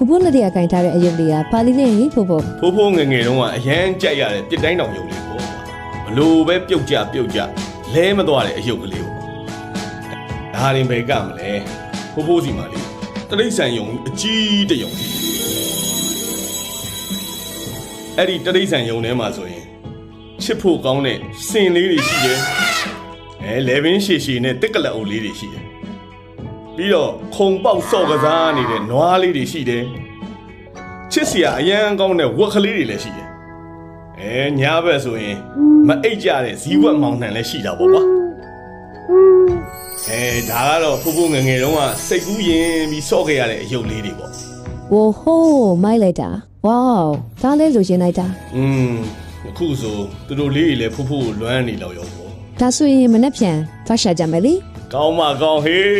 ဖိုးဖိုးလက်ရကင်ထားတဲ့အယုတ်လေးကပါဠိလေးဖိုးဖိုး ဖိုးဖိုးငယ်ငယ်တုန်းကအရန်ကြိုက်ရတဲ့ပြစ်တိုင်းတောင်ယုတ်လေးပေါ့ဘလို့ပဲပြုတ်ကြလဲမသွားတဲ့အယုတ်ကလေးကိုဒါရင်ပဲကမလဲဖိုးဖိုးစီမှာလေတရိတ်ဆန်ယုံအကြီးတယုံအဲ့ဒီတရိတ်ဆန်ယုံထဲမှာဆိုရင်ချစ်ဖို့ကောင်းတဲ့စင်လေးတွေရှိတယ်လေပင်ရှည်ရှည်နဲ့တက်ကလက်အုပ်လေးတွေရှိတယ်ပြီးတော့ခုံပေါက်စော့ကစားနေတဲ့နွားလေးတွေရှိတယ်ချစ်စရာအရန်ကောင်းတဲ့ဝက်ကလေးတွေလည်းရှိတယ်ညဘက်ဆိုရင်မအိတ်ကြတဲ့ဇီးဝက်မောင်နှံလည်းရှိတာပေါ့ကွာဒါကတော့ဖိုးဖိုးငယ်ငယ်တုန်းကစိတ်ကူးရင်ပြီးစော့ခဲ့ရတဲ့အယုတ်လေးတွေပေါ့ဝိုဟိုးမိုက်လိုက်တာဝေါဒါလေးလိုချင်လိုက်တာအခုဆိုသူတို့လေးတွေလည်းဖိုးဖိုးလွမ်းနေတော့ရောပေါ့ဒါဆိုရင်မနေ့ပြန်သွားရှာကြမယ်လေကောင်းမကောင်းဟေး